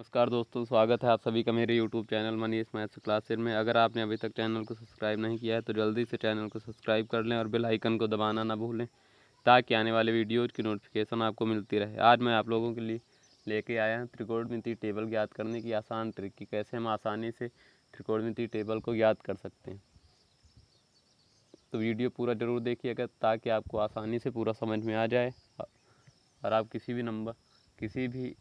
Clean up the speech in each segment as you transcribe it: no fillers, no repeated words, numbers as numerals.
नमस्कार दोस्तों, स्वागत है आप सभी का मेरे YouTube channel Manish maths classes में। अगर आपने अभी तक चैनल को सब्सक्राइब नहीं किया है तो जल्दी से चैनल को सब्सक्राइब कर लें और बेल आइकन को दबाना ना भूलें ताकि आने वाले वीडियोज़ की नोटिफिकेशन आपको मिलती रहे। आज मैं आप लोगों के लिए लेके आया हूँ त्रिकोणमितीय टेबल ज्ञात करने की आसान ट्रिक की कैसे हम आसानी से त्रिकोणमितीय टेबल को ज्ञात कर सकते हैं। तो वीडियो पूरा ज़रूर देखिएगा ताकि आपको आसानी से पूरा समझ में आ जाए और आप किसी भी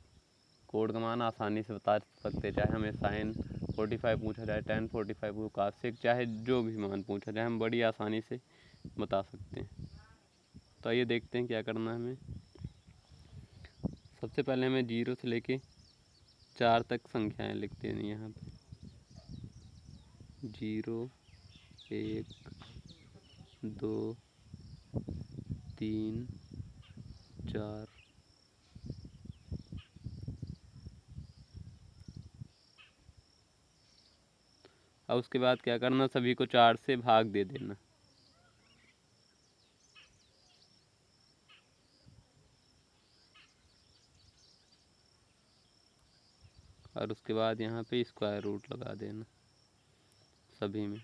कोड का मान आसानी से बता सकते। चाहे हमें साइन 45 पूछा जाए, tan 45 को cos, चाहे जो भी मान पूछा जाए हम बड़ी आसानी से बता सकते हैं। तो आइए देखते हैं क्या करना है हमें। सबसे पहले हमें 0 से लेके 4 तक संख्याएं लिखते हैं। यहाँ पे 0, 1, 2, 3, 4। अब उसके बाद क्या करना, सभी को 4 से भाग दे देना। और उसके बाद यहाँ पे स्क्वायर रूट लगा देना सभी में।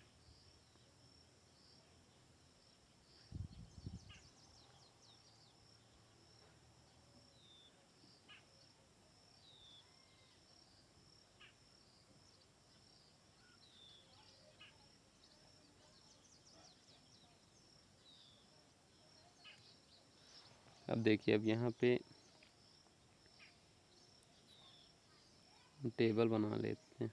अब देखिए, अब यहाँ पे टेबल बना लेते हैं।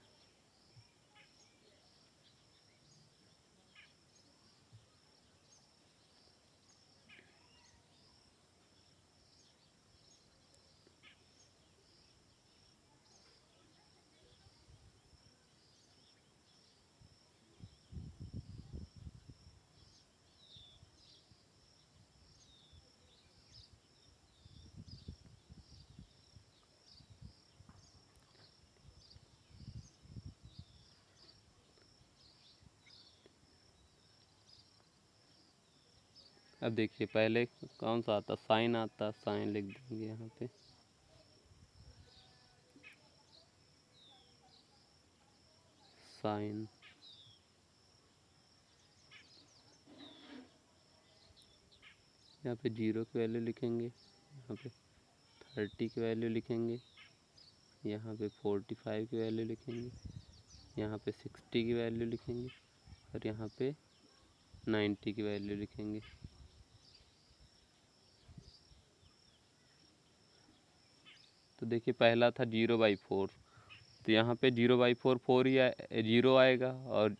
अब देखिए, पहले कौन सा आता, साइन आता, साइन लिख देंगे यहाँ पे। साइन यहाँ पे 0 की वैल्यू लिखेंगे, यहाँ पे 30 की वैल्यू लिखेंगे, यहाँ पे 45 की वैल्यू लिखेंगे, यहाँ पे 60 की वैल्यू लिखेंगे और यहाँ पे 90 की वैल्यू लिखेंगे। तो देखिए, पहला था 0/4, तो यहाँ पे 0/4 4 ही 0 आएगा और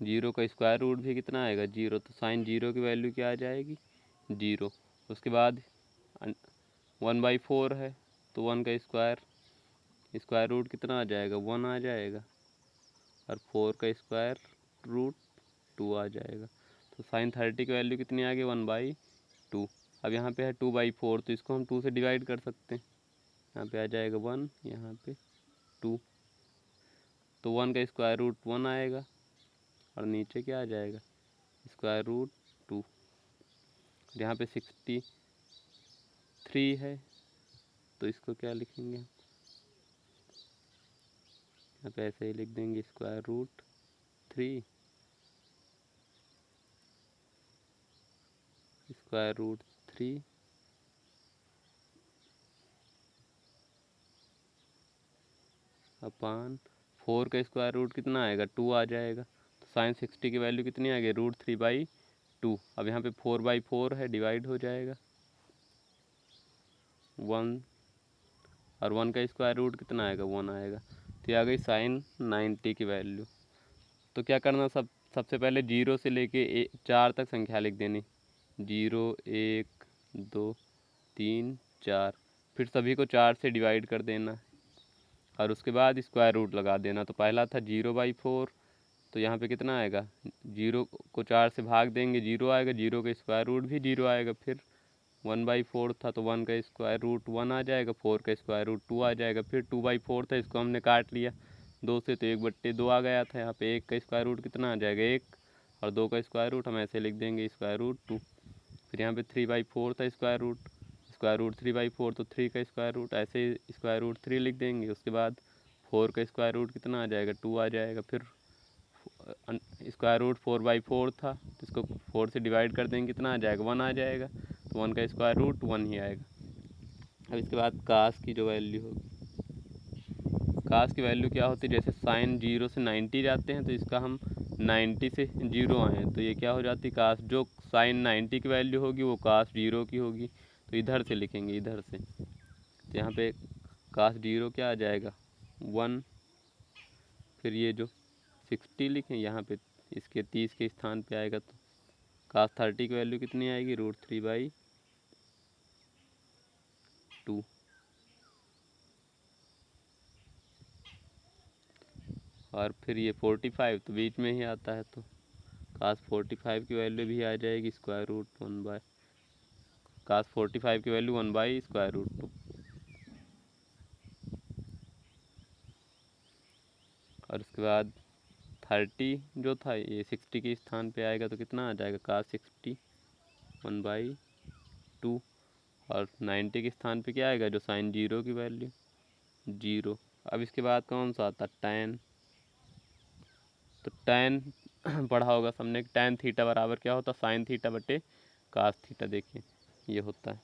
0 का स्क्वायर रूट भी कितना आएगा, 0। तो साइन 0 की वैल्यू क्या आ जाएगी, 0। उसके बाद 1/4 है तो 1 का स्क्वायर रूट कितना आ जाएगा, 1 आ जाएगा और 4 का स्क्वायर रूट 2 आ जाएगा। तो साइन 30 की वैल्यू कितनी आ गई, 1/2। अब यहाँ पे है 2/4, तो इसको हम 2 से डिवाइड कर सकते हैं। यहाँ पे आ जाएगा 1, यहाँ पे 2। तो 1 का स्क्वायर रूट 1 आएगा और नीचे क्या आ जाएगा, स्क्वायर रूट 2। यहाँ पे 63 है तो इसको क्या लिखेंगे, यहाँ पे ऐसे ही लिख देंगे, स्क्वायर रूट 3, स्क्वायर रूट 3 अपान 4 का स्क्वायर रूट कितना आएगा, 2 आ जाएगा। तो साइन 60 की वैल्यू कितनी आ गई, √3/2। अब यहाँ पे 4/4 है, डिवाइड हो जाएगा 1 और 1 का स्क्वायर रूट कितना आएगा, 1 आएगा। तो ये आ गई साइन 90 की वैल्यू। तो क्या करना, सबसे पहले 0 से लेके 4 तक संख्या लिख देनी, 0, 1, 2, 3, 4। फिर सभी को 4 से डिवाइड कर देना और उसके बाद स्क्वायर रूट लगा देना। तो पहला था 0/4, तो यहाँ पे कितना आएगा, 0 को 4 से भाग देंगे, 0 आएगा, 0 का स्क्वायर रूट भी 0 आएगा। फिर 1/4 था तो 1 का स्क्वायर रूट 1 आ जाएगा, 4 का स्क्वायर रूट 2 आ जाएगा। फिर 2/4 था, इसको हमने काट लिया 2 से, तो 1/2 आ गया था। यहाँ पे 1 का स्क्वायर रूट कितना आ जाएगा, 1, और 2 का स्क्वायर रूट हम ऐसे लिख देंगे, स्क्वायर रूट 2। फिर यहाँ पे 3/4 था, स्क्वायर रूट 3/4, तो 3 का स्क्वायर रूट ऐसे स्क्वायर रूट 3 लिख देंगे। उसके बाद 4 का स्क्वायर रूट कितना आ जाएगा, 2 आ जाएगा। फिर स्क्वायर रूट 4/4 था, तो इसको 4 से डिवाइड कर देंगे, कितना आ जाएगा, 1 आ जाएगा। तो 1 का स्क्वायर रूट 1 ही आएगा। अब इसके बाद कास की जो वैल्यू होगी, कास की वैल्यू क्या होती है, जैसे साइन 0 से 90 जाते हैं तो इसका हम 90 से 0 आए तो ये क्या हो जाती है, कास जो साइन 90 की वैल्यू होगी वो कास 0 की होगी। तो इधर से लिखेंगे, इधर से, तो यहाँ पे कास 0 क्या आ जाएगा, 1। फिर ये जो 60 लिखें यहाँ पे, इसके 30 के स्थान पे आएगा, तो कास 30 की वैल्यू कितनी आएगी, √3/2। और फिर ये 45 तो बीच में ही आता है, तो कास 45 की वैल्यू भी आ जाएगी √1/, कास 45 की वैल्यू 1/√2। और उसके बाद 30 जो था ये 60 के स्थान पे आएगा, तो कितना आ जाएगा, कास 60 1/2। और 90 के स्थान पे क्या आएगा, जो साइन 0 की वैल्यू 0। अब इसके बाद कौन सा आता है, tan। तो tan पढ़ा होगा सबने, tan थीटा बराबर क्या होता है, साइन थीटा बटे कास थीटा। देखिए ये होता है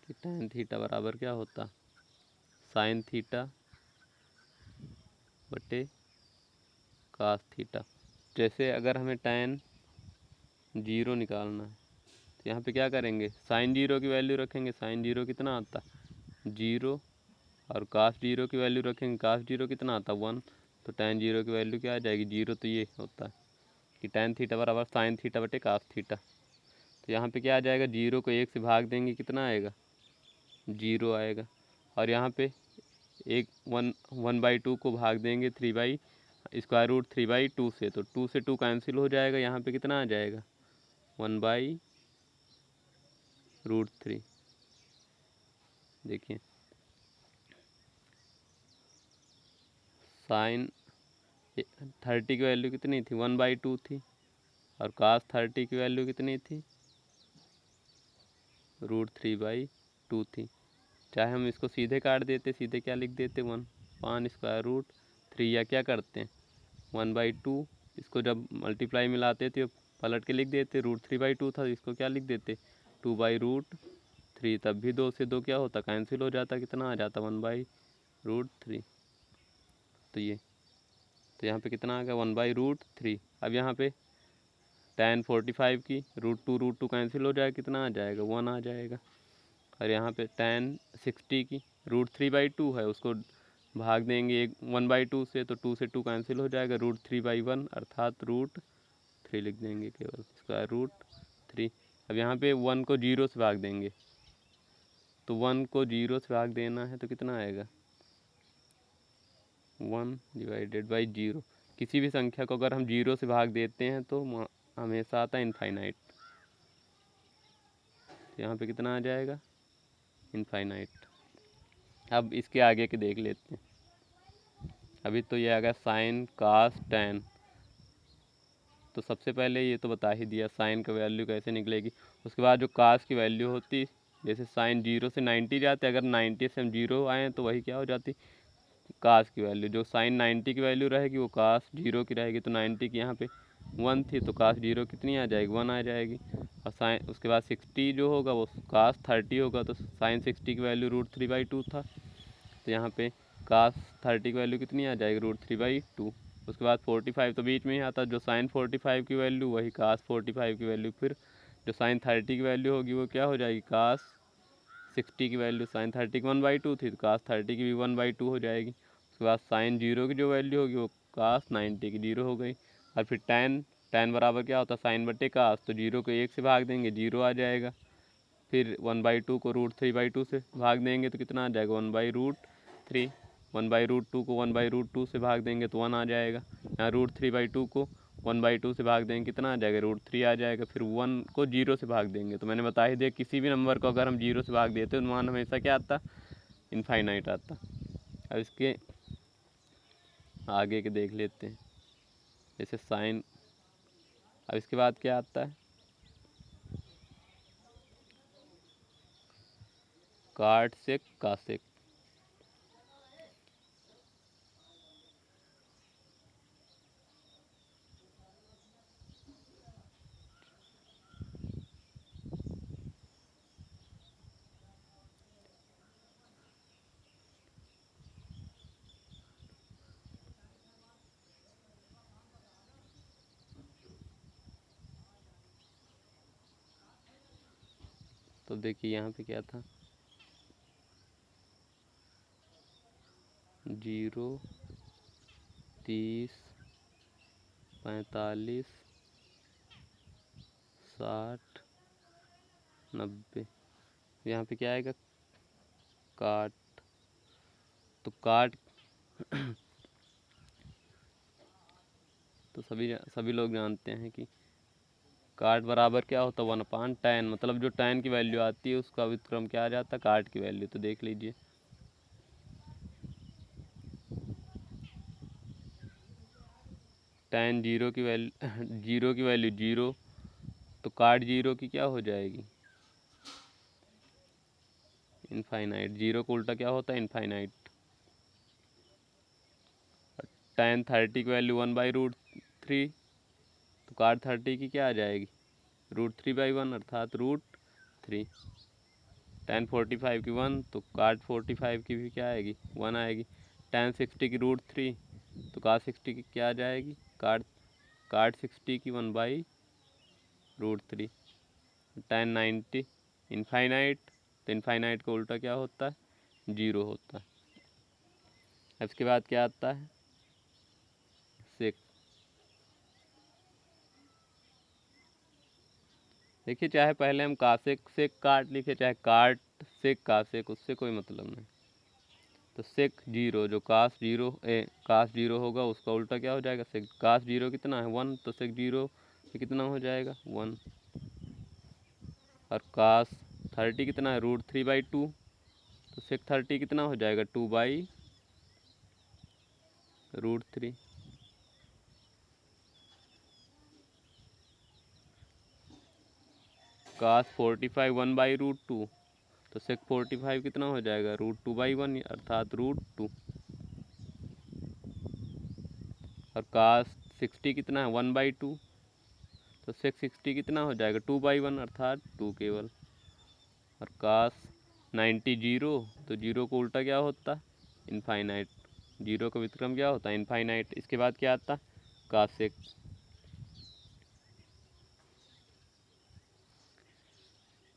कि tan थीटा बराबर क्या होता, साइन थीटा बटे कास थीटा। जैसे अगर हमें tan 0 निकालना है तो यहाँ पे क्या करेंगे, साइन 0 की वैल्यू रखेंगे, साइन 0 कितना आता, 0। और कास 0 की वैल्यू रखेंगे, कास 0 कितना आता, 1। तो tan 0 की वैल्यू क्या आ जाएगी, 0। तो ये होता है कि tan थीटा बराबर साइन थीटा बटे कास थीटा। तो यहाँ पे क्या आ जाएगा, 0 को 1 से भाग देंगे, कितना आएगा, 0 आएगा। और यहाँ पे 1/2 को भाग देंगे 3/√3/2 से, तो 2 से 2 कैंसिल हो जाएगा। यहाँ पे कितना आ जाएगा, 1/√3। देखिए साइन 30 की वैल्यू कितनी थी, 1/2 थी। और कास 30 की वैल्यू कितनी थी, √3/2 थी। चाहे हम इसको सीधे काट देते, सीधे क्या लिख देते, 1/√3, या क्या करते हैं 1/2, इसको जब मल्टीप्लाई मिलाते थे पलट के लिख देते, √3/2 था, इसको क्या लिख देते, 2/√3। तब भी 2 से 2 क्या होता, कैंसिल हो जाता, कितना आ जाता, 1/√3। तो यहाँ पे कितना आ गया, 1/√3। अब यहाँ पे tan 45 की √2 कैंसिल हो जाएगा, कितना आ जाएगा, 1 आ जाएगा। और यहाँ पे tan 60 की √3/2 है, उसको भाग देंगे 1/2 से, तो 2 से 2 कैंसिल हो जाएगा, √3/1 अर्थात √3 लिख देंगे, केवल √3। अब यहाँ पे 1 को 0 से भाग देंगे, तो 1 को 0 से भाग देना है तो कितना आएगा, 1/0। किसी भी संख्या को अगर हम 0 से भाग देते हैं तो हमेशा आता है इनफाइनाइट। तो यहाँ पे कितना आ जाएगा, इनफाइनाइट। अब इसके आगे के देख लेते हैं। अभी तो ये आ गया साइन कास tan। तो सबसे पहले ये तो बता ही दिया साइन का वैल्यू कैसे निकलेगी। उसके बाद जो कास की वैल्यू होती, जैसे साइन 0 से 90 जाते, अगर 90 से हम 0 आएँ तो वही क्या हो जाती, कास की वैल्यू। जो साइन 90 की वैल्यू रहेगी वो कास 0 की रहेगी। तो 90 की यहाँ पे 1 थी, तो कास 0 कितनी आ जाएगी, 1 आ जाएगी। और साइन उसके बाद 60 जो होगा वो कास 30 होगा, तो साइन 60 की वैल्यू √3/2 था, तो यहाँ पे कास 30 की वैल्यू कितनी आ जाएगी, √3/2। उसके बाद 45 तो बीच में ही आता, जो साइन 45 की वैल्यू वही कास 45 की वैल्यू। फिर जो साइन 30 की वैल्यू होगी वो क्या हो जाएगी, कास 60 की वैल्यू, साइन 30 की 1/2 थी, तो कास 30 की भी 1/2 हो जाएगी। उसके बाद साइन 0 की जो वैल्यू होगी वो कास 90 की 0 हो गई। और फिर tan बराबर क्या होता है, साइन बटे कास, तो 0 को 1 से भाग देंगे, 0 आ जाएगा। फिर 1/2 को √3/2 से भाग देंगे तो कितना आ जाएगा, 1/√3। 1/√2 को 1/√2 से भाग देंगे तो 1 आ जाएगा। यहाँ √3/2 को 1/2 से भाग देंगे, कितना आ जाएगा, √3 आ जाएगा। फिर 1 को 0 से भाग देंगे, तो मैंने बता ही दिया किसी भी नंबर को अगर हम 0 से भाग देते तो मान हमेशा क्या आता, इनफाइनाइट आता। अब इसके आगे के देख लेते हैं, जैसे साइन। अब इसके बाद क्या आता है, काट सेक का सेक। तो देखिए यहाँ पे क्या था, 0, 30, 45, 60, 90। यहाँ पे क्या आएगा, काट। तो काट तो सभी लोग जानते हैं कि काट बराबर क्या होता है, 1/tan। मतलब जो tan की वैल्यू आती है उसका व्युत्क्रम क्या आ जाता है, काट की वैल्यू। तो देख लीजिए, tan 0 की वैल्यू 0 की वैल्यू 0, तो काट 0 की क्या हो जाएगी, इनफाइनाइट। 0 का उल्टा क्या होता है, इनफाइनाइट। tan 30 की वैल्यू 1/√3, तो काट 30 की क्या आ जाएगी, √3/1 अर्थात √3। tan 45 की 1, तो काट 45 की भी क्या आएगी, 1 आएगी। tan 60 की √3, तो काट 60 की क्या आ जाएगी, काट 60 की 1/√3। tan 90 इनफाइनाइट, तो इनफाइनाइट का उल्टा क्या होता है, 0 होता है। अब इसके बाद क्या आता है, सेक। देखिए, चाहे पहले हम कासेक सेक काट लिखे, चाहे काट सेक कासेक, उससे कोई मतलब नहीं। तो सेक 0, जो कास 0 होगा उसका उल्टा क्या हो जाएगा, सेक। कास 0 कितना है, 1, तो सेक 0 कितना हो जाएगा, 1। और कास 30 कितना है, √3/2, तो सेक 30 कितना हो जाएगा, 2/√3। कास 45 1/√2, तो सेक 45 कितना हो जाएगा, √2/1 अर्थात √2। और कास 60 कितना है, 1/2, तो सेक 60 कितना हो जाएगा, 2/1 अर्थात 2 केवल। और कास 90 0, तो 0 को उल्टा क्या होता है, इनफाइनाइट। 0 का व्युत्क्रम क्या होता है, इनफाइनाइट। इसके बाद क्या आता, कासेक।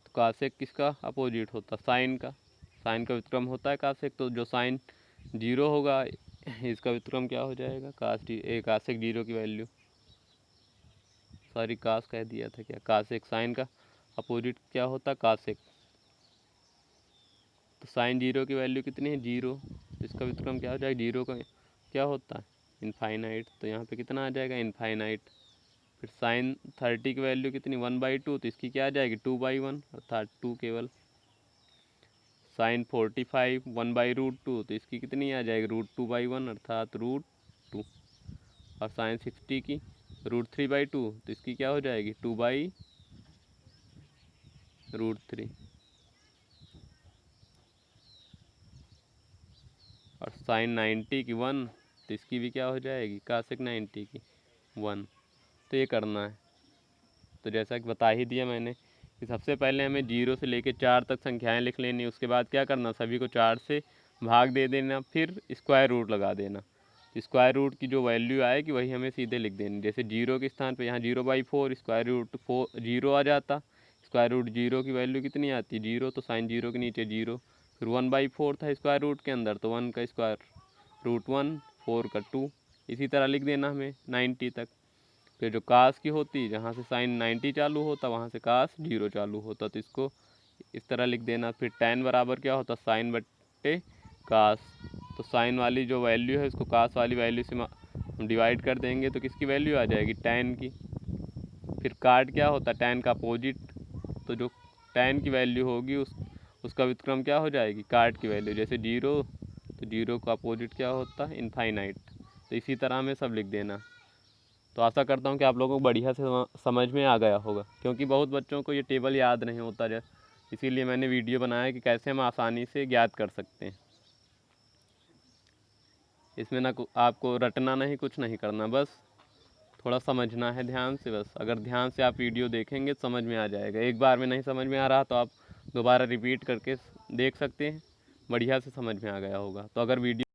तो कासेक किसका अपोजिट होता, साइन का। साइन का व्युत्क्रम होता है कासेक, तो जो साइन 0 होगा इसका व्युत्क्रम क्या हो जाएगा, कासेक 0 की वैल्यू, सॉरी कास कह दिया था क्या, कासेक। साइन का अपोजिट क्या होता है, कासेक। तो साइन 0 की वैल्यू कितनी है, 0, इसका व्युत्क्रम क्या हो जाएगा, 0 का क्या होता है, इनफाइनाइट। तो यहाँ पे कितना आ जाएगा, इनफाइनाइट। फिर साइन 30 की वैल्यू कितनी, 1/2, तो इसकी क्या आ जाएगी, 2/1 अर्थात 2 केवल। साइन 45 1/√2, तो इसकी कितनी आ जाएगी, √2/1 अर्थात √2। और साइन 60 की √3/2, तो इसकी क्या हो जाएगी, 2/√3। और साइन 90 की 1, तो इसकी भी क्या हो जाएगी, कासेक 90 की 1। तो ये करना है। तो जैसा कि बता ही दिया मैंने कि सबसे पहले हमें 0 से लेकर 4 तक संख्याएं लिख लेनी। उसके बाद क्या करना, सभी को 4 से भाग दे देना, फिर स्क्वायर रूट लगा देना। स्क्वायर रूट की जो वैल्यू आएगी वही हमें सीधे लिख देनी। जैसे 0 के स्थान पे यहाँ 0/4, स्क्वायर रूट 0 आ जाता। स्क्वायर रूट 0 की वैल्यू कितनी आती, 0, तो साइन 0 के नीचे 0। फिर 1/4 था स्क्वायर रूट के अंदर, तो 1 का स्क्वायर रूट 1, 4 का 2। इसी तरह लिख देना हमें 90 तक। फिर जो कास की होती, जहाँ से साइन 90 चालू होता वहाँ से कास 0 चालू होता, तो इसको इस तरह लिख देना। फिर tan बराबर क्या होता, साइन बट्टे कास। तो साइन वाली जो वैल्यू है उसको कास वाली वैल्यू से हम डिवाइड कर देंगे, तो किसकी वैल्यू आ जाएगी, tan की। फिर काट क्या होता है, tan का अपोजिट। तो जो tan की वैल्यू होगी उसका व्युत्क्रम क्या हो जाएगी, काट की वैल्यू। जैसे 0, तो 0 का अपोजिट क्या होता है, इनफाइनाइट। तो इसी तरह हमें सब लिख देना। तो आशा करता हूँ कि आप लोगों को बढ़िया से समझ में आ गया होगा, क्योंकि बहुत बच्चों को ये टेबल याद नहीं होता। इसीलिए मैंने वीडियो बनाया कि कैसे हम आसानी से ज्ञात कर सकते हैं। इसमें ना आपको रटना नहीं, कुछ नहीं करना, बस थोड़ा समझना है ध्यान से। बस अगर ध्यान से आप वीडियो देखेंगे तो समझ में आ जाएगा। एक बार में नहीं समझ में आ रहा तो आप दोबारा रिपीट करके देख सकते हैं, बढ़िया से समझ में आ गया होगा। तो अगर वीडियो